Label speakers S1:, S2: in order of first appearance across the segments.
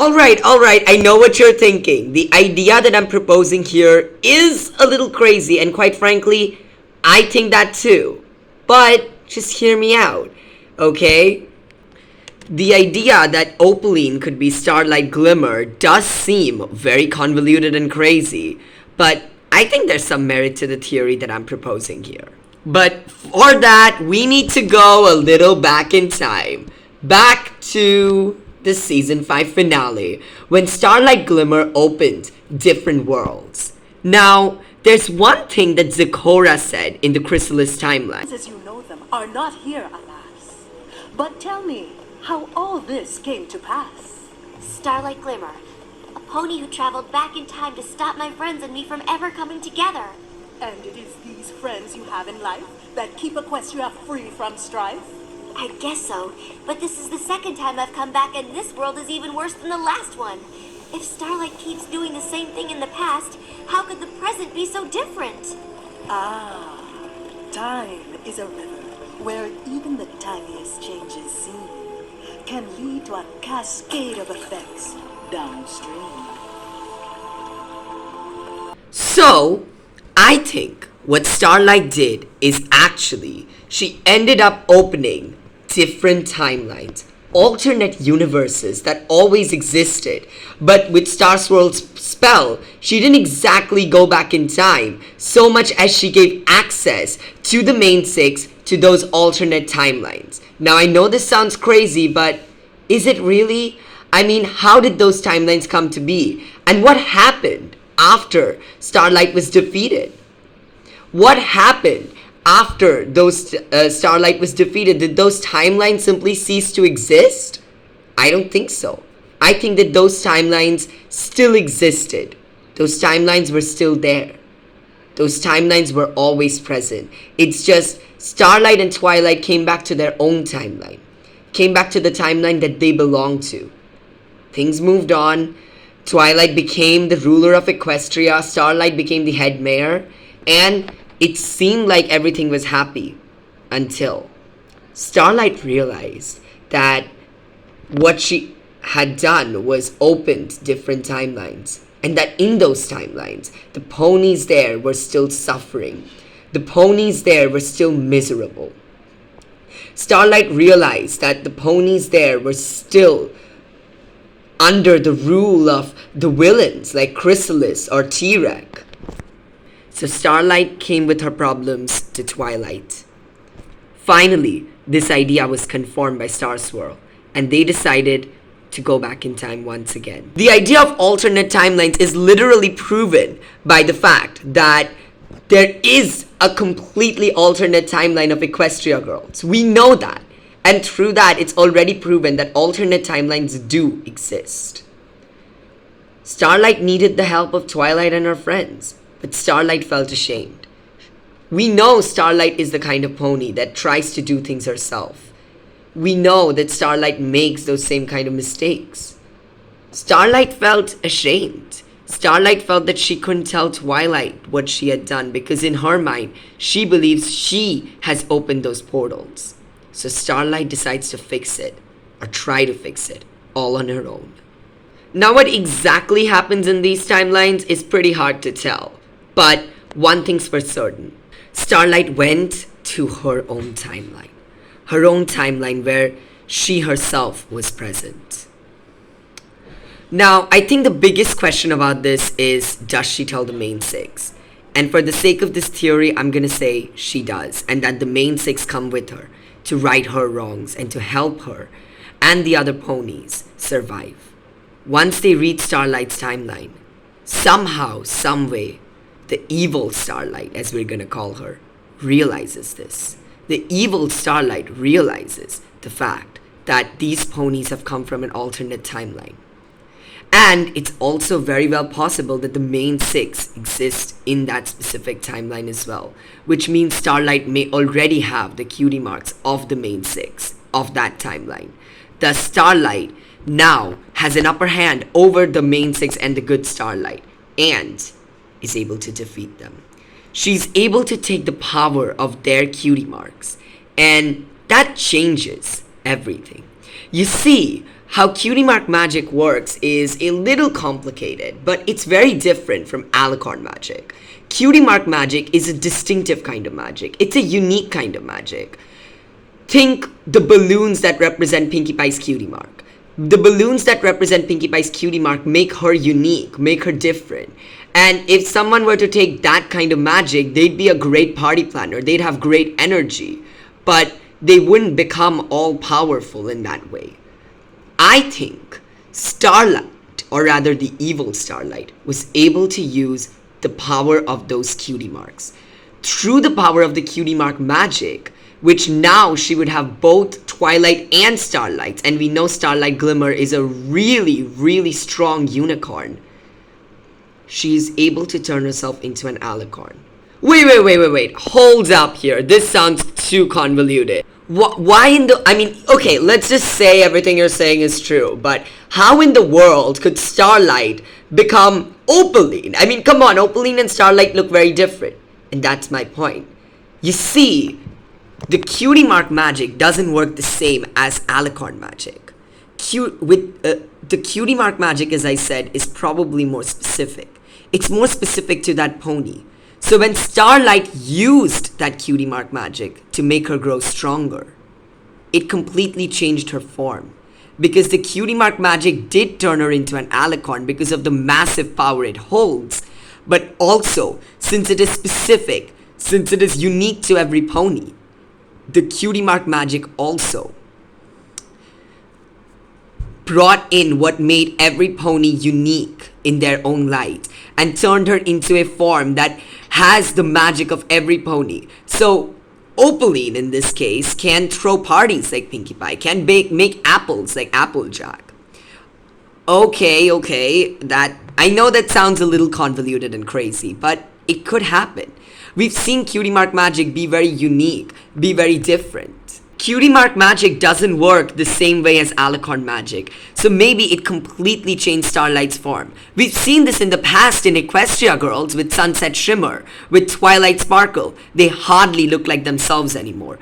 S1: Alright, I know what you're thinking. The idea that I'm proposing here is a little crazy, and quite frankly, I think that too. But just hear me out, okay? The idea that Opaline could be Starlight Glimmer does seem very convoluted and crazy, but I think there's some merit to the theory that I'm proposing here. But for that, we need to go a little back in time. Back to the season 5 finale, when Starlight Glimmer opened different worlds. Now, there's one thing that Zecora said in the Chrysalis timeline.
S2: As you know them are not here, alas. But tell me how all this came to pass.
S3: Starlight Glimmer, a pony who traveled back in time to stop my friends and me from ever coming together.
S2: And it is these friends you have in life that keep Equestria free from strife?
S3: I guess so, but this is the second time I've come back and this world is even worse than the last one. If Starlight keeps doing the same thing in the past, how could the present be so different?
S2: Ah, time is a river where even the tiniest changes seen can lead to a cascade of effects downstream.
S1: So, I think what Starlight did is actually she ended up opening different timelines, alternate universes that always existed. But with Star Swirl's spell, she didn't exactly go back in time so much as she gave access to the main 6 to those alternate timelines. Now, I know this sounds crazy, but is it really? I mean, how did those timelines come to be? And what happened after Starlight was defeated? What happened after those Starlight was defeated? Did those timelines simply cease to exist? I don't think so. I think that those timelines still existed. Those timelines were still there. Those timelines were always present. It's just Starlight and Twilight came back to their own timeline. Came back to the timeline that they belonged to. Things moved on. Twilight became the ruler of Equestria. Starlight became the head mayor. And it seemed like everything was happy until Starlight realized that what she had done was opened different timelines, and that in those timelines, the ponies there were still suffering. The ponies there were still miserable. Starlight realized that the ponies there were still under the rule of the villains like Chrysalis or T-Rex. So Starlight came with her problems to Twilight. Finally, this idea was confirmed by Star Swirl, and they decided to go back in time once again. The idea of alternate timelines is literally proven by the fact that there is a completely alternate timeline of Equestria Girls. We know that. And through that, it's already proven that alternate timelines do exist. Starlight needed the help of Twilight and her friends, but Starlight felt ashamed. We know Starlight is the kind of pony that tries to do things herself. We know that Starlight makes those same kind of mistakes. Starlight felt ashamed. Starlight felt that she couldn't tell Twilight what she had done because in her mind, she believes she has opened those portals. So Starlight decides to fix it, or try to fix it, all on her own. Now what exactly happens in these timelines is pretty hard to tell. But one thing's for certain. Starlight went to her own timeline. Her own timeline where she herself was present. Now, I think the biggest question about this is, does she tell the main 6? And for the sake of this theory, I'm gonna say she does. And that the main 6 come with her to right her wrongs and to help her and the other ponies survive. Once they reach Starlight's timeline, somehow, someway, the evil Starlight, as we're gonna call her, realizes this. The evil Starlight realizes the fact that these ponies have come from an alternate timeline. And it's also very well possible that the main 6 exist in that specific timeline as well, which means Starlight may already have the cutie marks of the main 6 of that timeline. Thus, Starlight now has an upper hand over the main 6 and the good Starlight, and is able to defeat them. She's able to take the power of their cutie marks, and that changes everything. You see How Cutie Mark magic works is a little complicated, but it's very different from Alicorn magic. Cutie Mark magic is a distinctive kind of magic. It's a unique kind of magic. Think the balloons that represent Pinkie Pie's cutie mark. The balloons that represent Pinkie Pie's cutie mark make her unique, make her different. And if someone were to take that kind of magic, they'd be a great party planner. They'd have great energy, but they wouldn't become all powerful in that way. I think Starlight, or rather the evil Starlight, was able to use the power of those cutie marks. Through the power of the cutie mark magic, which now she would have both Twilight and Starlight, and we know Starlight Glimmer is a really, really strong unicorn, she is able to turn herself into an alicorn. Wait. Hold up here. This sounds too convoluted. Why in the... I mean, okay, let's just say everything you're saying is true, but how in the world could Starlight become Opaline? I mean, come on, Opaline and Starlight look very different. And that's my point. You see, the cutie mark magic doesn't work the same as alicorn magic. The cutie mark magic, as I said, is probably more specific. It's more specific to that pony. So when Starlight used that cutie mark magic to make her grow stronger, it completely changed her form. Because the cutie mark magic did turn her into an alicorn because of the massive power it holds. But also, since it is specific, since it is unique to every pony, the cutie mark magic also brought in what made every pony unique in their own light and turned her into a form that has the magic of every pony. So Opaline in this case can throw parties like Pinkie Pie, can make apples like Applejack. Okay, that I know that sounds a little convoluted and crazy, but it could happen. We've seen cutie mark magic be very unique, be very different. Cutie mark magic doesn't work the same way as alicorn magic, so maybe it completely changed Starlight's form. We've seen this in the past in Equestria Girls with Sunset Shimmer, with Twilight Sparkle. They hardly look like themselves anymore.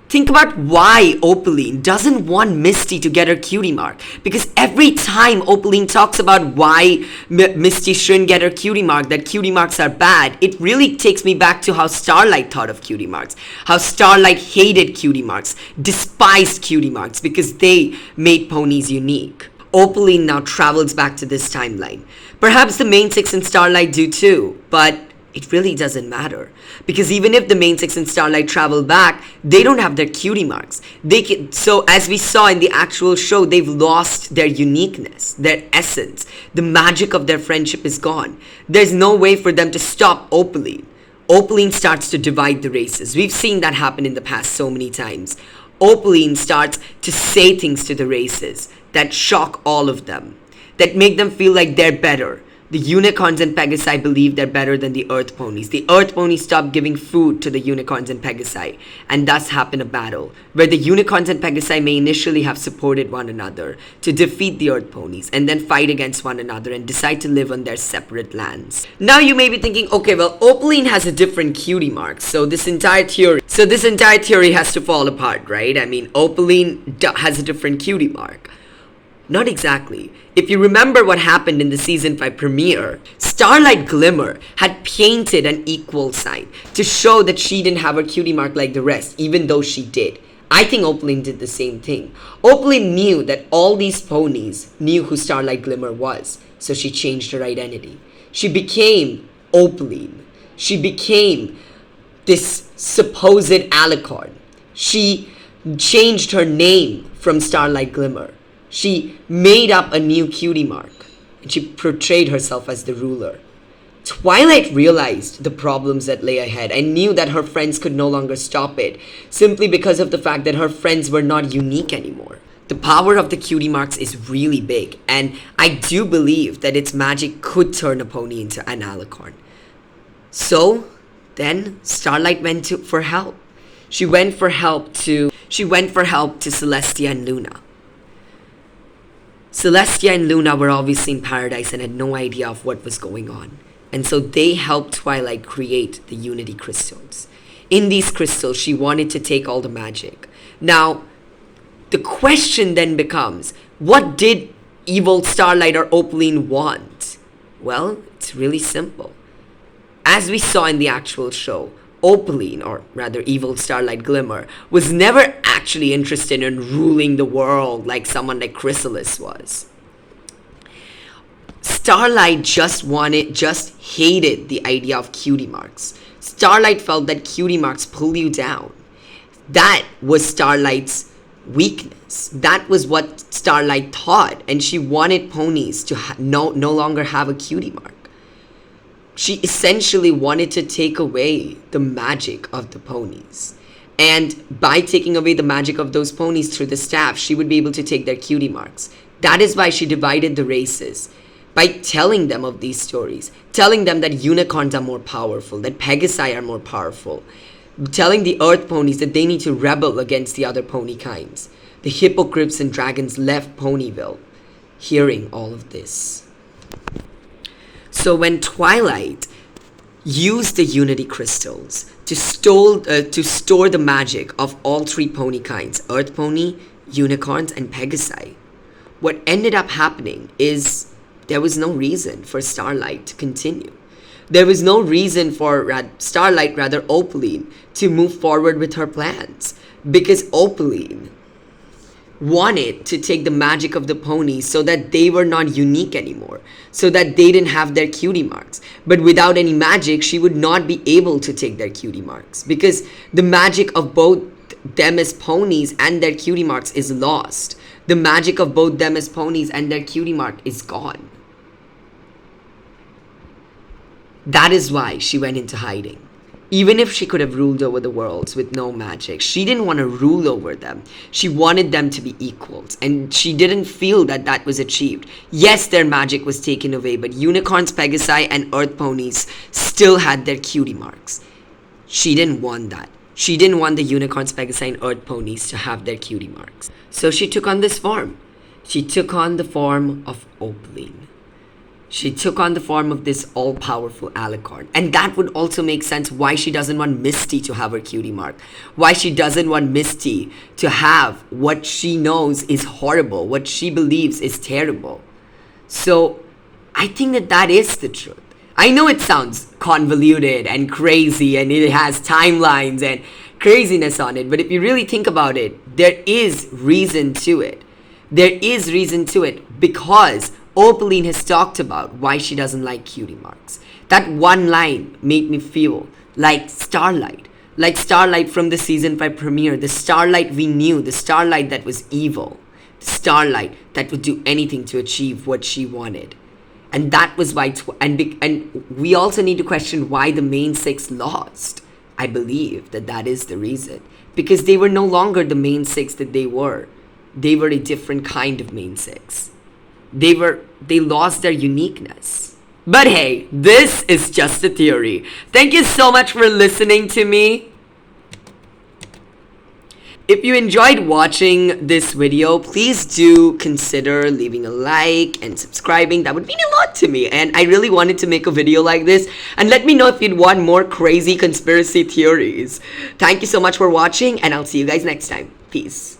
S1: Think about why Opaline doesn't want Misty to get her cutie mark. Because every time Opaline talks about why Misty shouldn't get her cutie mark, that cutie marks are bad, it really takes me back to how Starlight thought of cutie marks. How Starlight hated cutie marks, despised cutie marks because they made ponies unique. Opaline now travels back to this timeline. Perhaps the main six and Starlight do too, but it really doesn't matter. Because even if the main six and Starlight travel back, they don't have their cutie marks. So as we saw in the actual show, they've lost their uniqueness, their essence. The magic of their friendship is gone. There's no way for them to stop Opaline. Opaline starts to divide the races. We've seen that happen in the past so many times. Opaline starts to say things to the races that shock all of them, that make them feel like they're better. The unicorns and Pegasi believe they're better than the earth ponies. The earth ponies stop giving food to the unicorns and Pegasi, and thus happen a battle, where the unicorns and Pegasi may initially have supported one another to defeat the earth ponies, and then fight against one another and decide to live on their separate lands. Now you may be thinking, okay, well, Opaline has a different cutie mark, so this entire theory has to fall apart, right? I mean, Opaline has a different cutie mark. Not exactly. If you remember what happened in the season 5 premiere, Starlight Glimmer had painted an equal sign to show that she didn't have her cutie mark like the rest, even though she did. I think Opaline did the same thing. Opaline knew that all these ponies knew who Starlight Glimmer was, so she changed her identity. She became Opaline. She became this supposed alicorn. She changed her name from Starlight Glimmer. She made up a new cutie mark, and she portrayed herself as the ruler. Twilight realized the problems that lay ahead and knew that her friends could no longer stop it, simply because of the fact that her friends were not unique anymore. The power of the cutie marks is really big, and I do believe that its magic could turn a pony into an alicorn. So then Starlight went for help. She went for help to Celestia and Luna. Celestia and Luna were obviously in paradise and had no idea of what was going on. And so they helped Twilight create the Unity crystals. In these crystals, she wanted to take all the magic. Now, the question then becomes, What did evil Starlight or Opaline want? Well, it's really simple. As we saw in the actual show, Opaline, or rather evil Starlight Glimmer, was never actually interested in ruling the world like someone like Chrysalis was. Starlight just hated the idea of cutie marks. Starlight felt that cutie marks pull you down. That was Starlight's weakness. That was what Starlight thought, and she wanted ponies to no longer have a cutie mark. She essentially wanted to take away the magic of the ponies. And by taking away the magic of those ponies through the staff, she would be able to take their cutie marks. That is why she divided the races. By telling them of these stories, telling them that unicorns are more powerful, that Pegasi are more powerful, telling the earth ponies that they need to rebel against the other pony kinds. The hippogriffs and dragons left Ponyville, hearing all of this. So when Twilight used the Unity crystals to store the magic of all three pony kinds, Earth Pony, Unicorns, and Pegasi, what ended up happening is there was no reason for Starlight to continue. There was no reason for Starlight, rather Opaline, to move forward with her plans. Because Opaline wanted to take the magic of the ponies so that they were not unique anymore. So that they didn't have their cutie marks. But without any magic, she would not be able to take their cutie marks. Because the magic of both them as ponies and their cutie marks is lost. The magic of both them as ponies and their cutie mark is gone. That is why she went into hiding. Even if she could have ruled over the worlds with no magic, she didn't want to rule over them. She wanted them to be equals, and she didn't feel that that was achieved. Yes, their magic was taken away, but unicorns, Pegasi, and earth ponies still had their cutie marks. She didn't want that. She didn't want the unicorns, Pegasi, and earth ponies to have their cutie marks. So she took on this form. She took on the form of Opaline. She took on the form of this all-powerful alicorn. And that would also make sense why she doesn't want Misty to have her cutie mark. Why she doesn't want Misty to have what she knows is horrible, what she believes is terrible. So I think that that is the truth. I know it sounds convoluted and crazy and it has timelines and craziness on it, but if you really think about it, there is reason to it. There is reason to it because Opaline has talked about why she doesn't like cutie marks. That one line made me feel like Starlight from the season 5 premiere, the Starlight we knew, the Starlight that was evil, the Starlight that would do anything to achieve what she wanted. And that was why, and we also need to question why the main six lost. I believe that that is the reason. Because they were no longer the main six that they were. They were a different kind of main six. They lost their uniqueness. But hey, this is just a theory. Thank you so much for listening to me. If you enjoyed watching this video, please do consider leaving a like and subscribing. That would mean a lot to me. And I really wanted to make a video like this. And let me know if you'd want more crazy conspiracy theories. Thank you so much for watching, and I'll see you guys next time. Peace.